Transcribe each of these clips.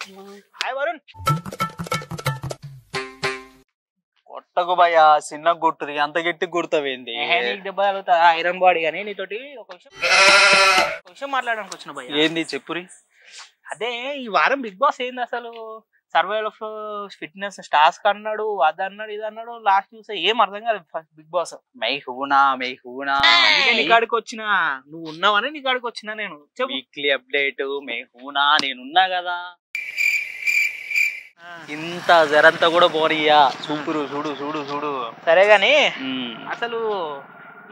Hi Varun. కొట్టకు భయ చిన్న గుట్టుది అంత గట్టి గుర్తవేంది నీకు దెబ్బ తగులుతా ఐరన్ బాడీ కానీ నీతోటి ఒక విషయం మాట్లాడడానికి వచ్చిన భయ్య. ఏంది చెప్పురి. అదే ఈ వారం బిగ్ బాస్ ఏంది అసలు? సర్వైవల్ ఆఫ్ ఫిట్నెస్ టాస్క్ అన్నాడు, అది అన్నాడు, ఇది అన్నాడు. లాస్ట్ చూస్తే ఏం అర్థం కాదు బిగ్ బాస్. మై హూనా నీ కాడికి వచ్చిన, నువ్వు ఉన్నావని నీ కాడికి వచ్చిన నేను. వీక్లీ అప్డేట్ మై హూనా నేనున్నా కదా. ఇంత జరంతా కూడా పోనీయా చూపురు చూడు చూడు చూడు. సరే గాని అసలు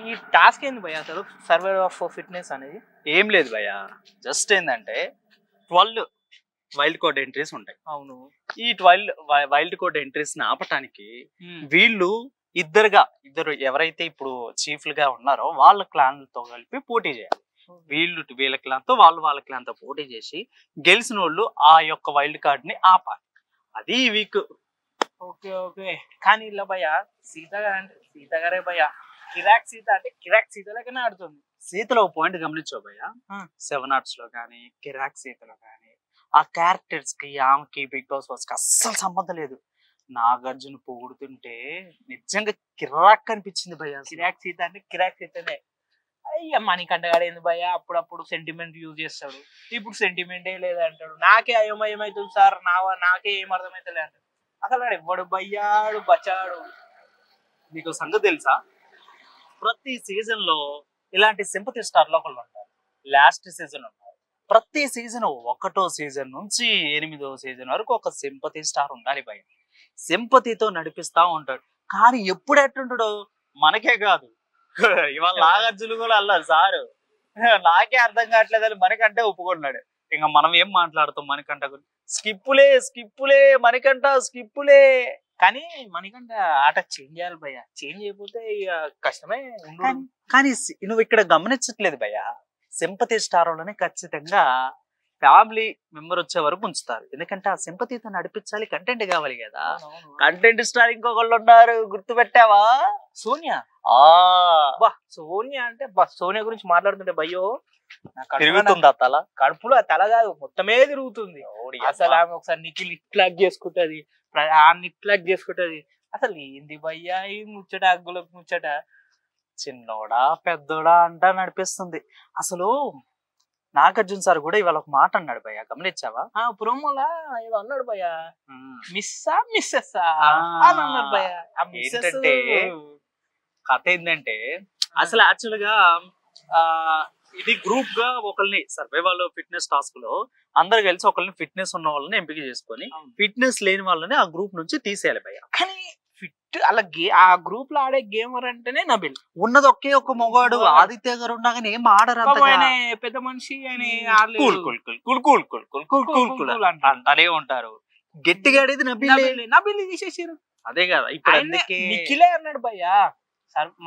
ఈ టాస్క్ ఏంది భయ్య అసలు సర్వైవల్ ఆఫ్ ఫిట్నెస్ అనేది? ఏం లేదు భయ్య, జస్ట్ ఏంటంటే 12 వైల్డ్ కోడ్ ఎంట్రీస్ ఉంటాయి. అవును. ఈ 12 వైల్డ్ కోడ్ ఎంట్రీస్ ని ఆపటానికి వీళ్ళు ఇద్దరు ఎవరైతే ఇప్పుడు చీఫ్లుగా ఉన్నారో వాళ్ళ క్లాన్లతో కలిపి పోటీ చేయాలి. వీళ్ళ క్లాన్ తో వాళ్ళ క్లాన్ తో పోటీ చేసి గెలిచిన వాళ్ళు ఆ యొక్క వైల్డ్ కార్డ్ ని ఆపాలి. అది ఈ వీక్. Okay okay. కానీ ఇలా భయ్య సీత గారే భయ్య కిరాక్ సీత అంటే కిరాక్ సీత లెక్కనే ఆడుతుంది. సీతలో పాయింట్ గమనించావు భయ్య, 7 Arts లో కానీ కిరాక్ సీతలో కానీ ఆ క్యారెక్టర్స్ కి ఆమెకి బిగ్ బాస్ కి అస్సలు సంబంధం లేదు. నాగార్జున పొగుడుతుంటే నిజంగా కిరాక్ అనిపించింది భయ్య. కిరాక్ సీత అంటే కిరాక్ సీతనే. అయ్యా మణికంఠగాడు ఏంది భయ్య అప్పుడప్పుడు సెంటిమెంట్ యూజ్ చేస్తాడు, ఇప్పుడు సెంటిమెంటే లేదంటాడు. నాకే అయోమయమవుతుంది సార్, నాకే ఏం అర్థమైతలే అంటాడు. అసలు వాడు ఎవ్వడు భయ్యాడు బచ్చాడు. నీకు సంగతి తెలుసా, ప్రతి సీజన్ లో ఇలాంటి సింపతి స్టార్లు ఒకళ్ళు ఉంటారు. లాస్ట్ సీజన్ ఉంటారు. ప్రతి సీజన్ 1వ సీజన్ నుంచి 8వ సీజన్ వరకు ఒక సింపతి స్టార్ ఉండాలి భయ్య. సింపతితో నడిపిస్తా ఉంటాడు. కానీ ఎప్పుడు ఎట్టుంటాడు మనకే కాదు, ఇవాళ నాగార్జున కూడా అల్లారు సారు. నాకే అర్థం కావట్లేదని మనకంటే ఒప్పుకున్నాడు. ఇంకా మనం ఏం మాట్లాడుతాం మనకంట స్కిప్పులే మనకంట స్కిప్పులే. కానీ మనకంటే ఆట చేంజ్ చేయాలి భయ్య. చేంజ్ అయిపోతే ఇక కష్టమే. కానీ నువ్వు ఇక్కడ గమనించట్లేదు భయ్య, సింపతి స్టార్ వాళ్ళని ఖచ్చితంగా ఫ్యామిలీ మెంబర్ వచ్చే వరకు ఉంచుతారు. ఎందుకంటే ఆ సింపతితో నడిపించాలి, కంటెంట్ కావాలి కదా. కంటెంట్ స్టార్ ఇంకొకళ్ళు ఉన్నారు, గుర్తు పెట్టావా? సోనియా. సోనియా అంటే సోనియా గురించి మాట్లాడుతుంటే భయ్యో తిరుగుతుందా తల? కడుపులో తల కాదు మొత్తమే తిరుగుతుంది. అసలు ఆమె ఒకసారి నిఖిల్ ఇట్లాక్ చేసుకుంటది, ఇట్లాక్ చేసుకుంటది. అసలు ఏంది భయ్యా ఈ ముచ్చట, అగ్గుల ముచ్చట. చిన్నోడా పెద్దోడా అంటా నడిపిస్తుంది. అసలు నాగార్జున సార్ కూడా ఇవాళ ఒక మాట అన్నాడు భయ్య, గమనించావా? ప్రోమోలా ఏదో అన్నాడు భయ్య, మిస్సెస్ అన్నాడు భయ్య. ఏంటంటే కథ ఏంటంటే అసలు యాక్చువల్ గా ఇది గ్రూప్ గా ఒకరిని సర్వైవల్ ఫిట్నెస్ టాస్క్ లో అందరు కలిసి ఒకరిని ఫిట్నెస్ ఉన్న వాళ్ళని ఎంపిక చేసుకొని ఫిట్నెస్ లేని వాళ్ళని ఆ గ్రూప్ నుంచి తీసేయాలి భయ్య. కానీ ఫిట్ అలా ఆ గ్రూప్ లో ఆడే గేమర్ అంటేనే నబిల్. ఉన్నది ఒకే ఒక మొగాడు ఆదిత్య గారు ఉండగానే ఏం ఆడరు. పెద్ద మనిషి అంటానే ఉంటారు. గట్టిగా ఆడేది నబిల్ తీసేసారు. అదే కదా ఇప్పుడు నిఖిలే అన్నాడు భయ్య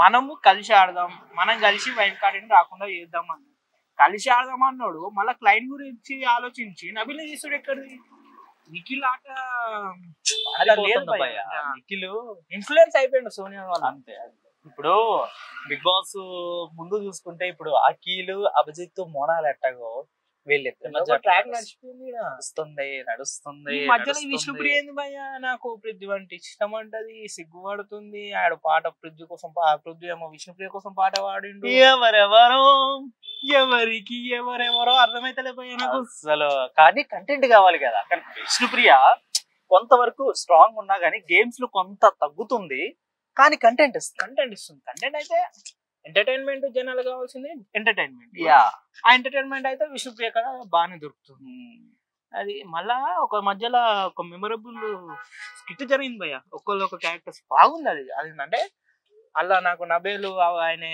మనము కలిసి ఆడదాం, మనం కలిసి వైల్డ్ కార్డ్ రాకుండా చేద్దాం అన్నాడు. కలిసి ఆడదాం అన్నాడు. మళ్ళా క్లైంట్ గురించి ఆలోచించి నబిల్ తీసుడు ఎక్కడిది? నిఖిల్ ఆట నిఖిల్ ఇన్ఫ్లుయెన్స్ అయిపోయాడు సోనియా వాళ్ళు. అంతే. ఇప్పుడు బిగ్ బాస్ ముందు చూసుకుంటే ఇప్పుడు అఖిల్ అభిజిత్ మోనాల్ ఎట్టగో వీళ్ళిద్దరు ట్రాక్ నడుస్తుంది. మధ్యలో విష్ణుప్రియ ఏంది భయ్య? నాకు పృథ్వీ అంటే ఇష్టం అంటది, సిగ్గుపడుతుంది. ఆడ పాట పృథ్వీ కోసం, పృథ్వీ ఏమో విష్ణుప్రియ కోసం పాట పాడిండు. ఎవరెవరో అర్థమైతలే భయ్య నాకు అసలు. కానీ కంటెంట్ కావాలి కదా. కానీ విష్ణుప్రియ కొంతవరకు స్ట్రాంగ్ ఉన్నా గానీ గేమ్స్ లో కొంత తగ్గుతుంది, కానీ కంటెంట్ ఇస్తుంది. కంటెంట్ అయితే ఎంటర్టైన్మెంట్ జనాలు కావాల్సింది ఎంటర్టైన్మెంట్. ఆ ఎంటర్టైన్మెంట్ అయితే విష్ణుప్రియ కదా బాగానే దొరుకుతుంది. అది మళ్ళా ఒక మధ్యలో ఒక మెమరబుల్ స్కిట్ జరిగింది భయ్య. ఒక క్యారెక్టర్స్ బాగుంది. అది అంటే అలా నాకు నబేలు ఆయన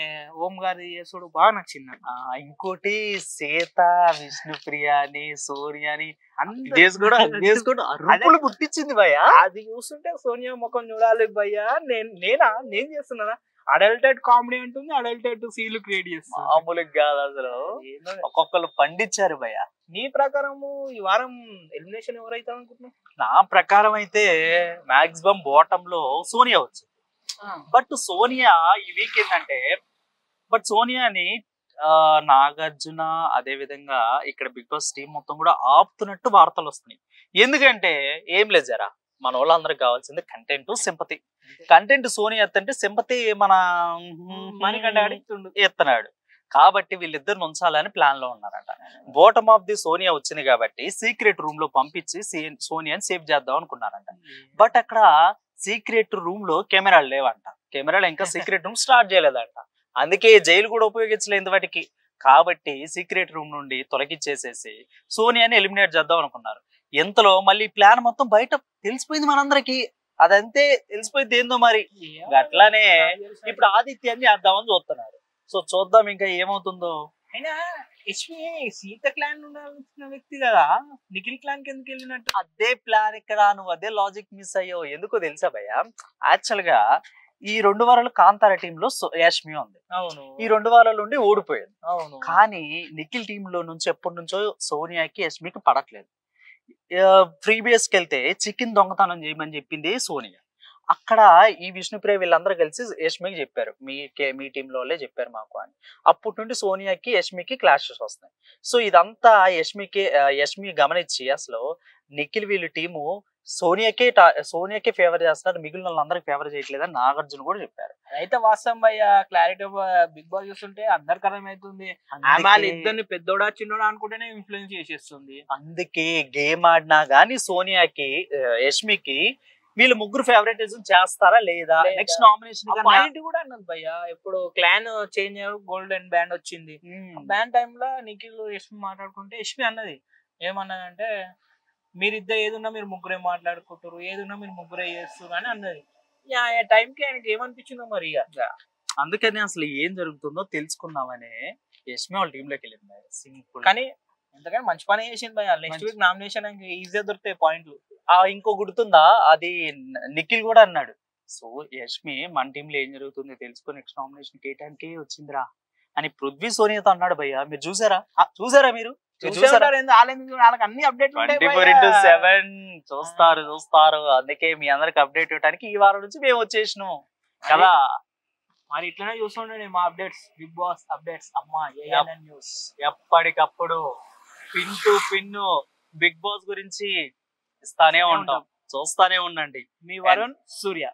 ఓం గారి చేసుడు బాగా నచ్చింది. ఇంకోటి సీత, విష్ణుప్రియ అని, సోనియా అని పుట్టించింది భయ్య. అది చూస్తుంటే సోనియా ముఖం చూడాలి భయ్య. నేను చేస్తున్నానా? అడల్టెడ్ కామెడీ అంటుంది, అడల్టెడ్ సీన్లు క్రియేట్ చేస్తుంది. మామూలుగా కాదు అసలు, ఒక్కొక్కరు పండించారు భయ్య. నీ ప్రకారము ఈ వారం ఎలిమినేషన్ ఎవరైతే అనుకుంటున్నావు? నా ప్రకారం అయితే మాక్సిమం బాటమ్ లో సోనియా వచ్చింది. బట్ సోనియా ఈ వీక్ ఏంటంటే సోనియాని నాగార్జున అదే విధంగా ఇక్కడ బిగ్ బాస్ టీం మొత్తం కూడా ఆపుతున్నట్టు వార్తలు వస్తున్నాయి. ఎందుకంటే ఏం లేదు జరా, మన వాళ్ళందరికి కావాల్సింది కంటెంట్, సింపతి. కంటెంట్ సోనీ ఎత్తంటే సింపతి మన ఎత్తనాడు. కాబట్టి వీళ్ళిద్దరు ఉంచాలని ప్లాన్ లో ఉన్నారంట. బాటమ్ ఆఫ్ ది సోనియా వచ్చింది కాబట్టి సీక్రెట్ రూమ్ లో పంపించి సోనియాని సేవ్ చేద్దాం అనుకున్నారంట. బట్ అక్కడ సీక్రెట్ రూమ్ లో కెమెరాలు లేవంట. కెమెరాలు ఇంకా సీక్రెట్ రూమ్ స్టార్ట్ చేయలేదంట. అందుకే జైలు కూడా ఉపయోగించలేదు వాటికి. కాబట్టి సీక్రెట్ రూమ్ నుండి తొలగించేసేసి సోనియాని ఎలిమినేట్ చేద్దాం అనుకున్నారు. ఎంతలో మళ్ళీ ప్లాన్ మొత్తం బయట తెలిసిపోయింది మనందరికి. అదంతే తెలిసిపోయింది ఏందో మరి. అట్లానే ఇప్పుడు ఆదిత్యాన్ని చేద్దామని చూస్తున్నారు. సో చూద్దాం ఇంకా ఏమవుతుందో. అయినా యష్మి సీత క్లాన్ ఉండాల్సిన వ్యక్తి కదా, నిఖిల్ క్లాన్ కి ఎందుకు వెళ్ళినట్టు? అదే ప్లాన్ ఇక్కడ, నువ్వు అదే లాజిక్ మిస్ అయ్యావు. ఎందుకో తెలుసా భయ్య, యాక్చువల్ గా ఈ 2 వారాలు కాంతార టీమ్ లో యష్మి ఉంది. అవును. ఈ 2 వారాల నుండి ఓడిపోయింది. అవును. కానీ నిఖిల్ టీమ్ లో నుంచి ఎప్పటి నుంచో సోనియాకి యష్మికి పడట్లేదు. ప్రీవియస్ కి వెళ్తే చికెన్ దొంగతనం చేయమని చెప్పింది సోనియా. అక్కడ ఈ విష్ణుప్రియ వీళ్ళందరూ కలిసి యష్మికి చెప్పారు, మీ టీంలో చెప్పారు మాకు అని. అప్పటి నుండి సోనియాకి యష్మికి క్లాషెస్ వస్తాయి. సో ఇదంతా యష్మి గమనించి అసలు నిఖిల్ వీళ్ళ టీము సోనియాకే ఫేవర్ చేస్తున్నారు, మిగిలిన వాళ్ళందరికి ఫేవర్ చేయట్లేదని నాగార్జున కూడా చెప్పారు. అయితే వాస్తవం అయ్యా, క్లారిటీ బిగ్ బాస్ చూస్తుంటే అందరికి అర్థమవుతుంది. ఇద్దరిని పెద్దోడా చిన్నోడా అనుకుంటేనే ఇన్ఫ్లుయెన్స్ చేసేస్తుంది. అందుకే గేమ్ ఆడినా గానీ సోనియాకి యష్మికి వీళ్ళు ముగ్గురు ఫేవరెటిజం చేస్తారా లేదా, నెక్స్ట్ నామినేషన్ పాయింట్ కూడా అన్నది భయ్య. ఇప్పుడు క్లాన్ చేంజ్ గోల్డెన్ బ్యాండ్ వచ్చింది. బ్యాండ్ టైమ్ లో నిఖిల్ యష్మి మాట్లాడుకుంటే యష్మి అన్నది ఏమన్నదంటే, మీరిద్దరు ఏదున్నా మీరు ముగ్గురే మాట్లాడుకుంటారు, ఏదున్నా మీరు ముగ్గురే చేస్తారు అని అన్నది. ఆ టైంకి ఆయనకి ఏమనిపించిందో మరి. అందుకని అసలు ఏం జరుగుతుందో తెలుసుకుందామని యష్మి వాళ్ళ టీమ్ లోకి వెళ్ళింది. సింపుల్. కానీ ఎంతకైనా మంచి పని చేసింది భయ్య. నెక్స్ట్ వీక్ నామినేషన్ ఈజీగా దొరుకుతాయి పాయింట్లు. ఇంకో గుర్తుందా, అది నిఖిల్ కూడా అన్నాడు. సో యష్మి మన టీంలో ఏం జరుగుతుందో తెలుసుకొని నెక్స్ట్ నామినేషన్ ఏ టైంకి వచ్చిందిరా అని పృథ్వీ సోనియాతో అన్నాడు భయ్య. మీరు చూసారా మీరు? వాళ్ళకి అన్ని అప్డేట్ 24/7 చూస్తారు. అందుకే మీ అందరికి అప్డేట్ ఇవ్వడానికి ఈ వారం నుంచి మేము వచ్చేసినాం కదా. మరి ఇట్లనే చూస్తుండే మా అప్డేట్స్, బిగ్ బాస్ అప్డేట్స్. అమ్మా న్యూస్ ఎప్పటికప్పుడు pin to pin Bigg Boss గురించి ఇస్తానే ఉంటాం. చూస్తానే ఉండండి. మీ వరుణ్ సూర్య.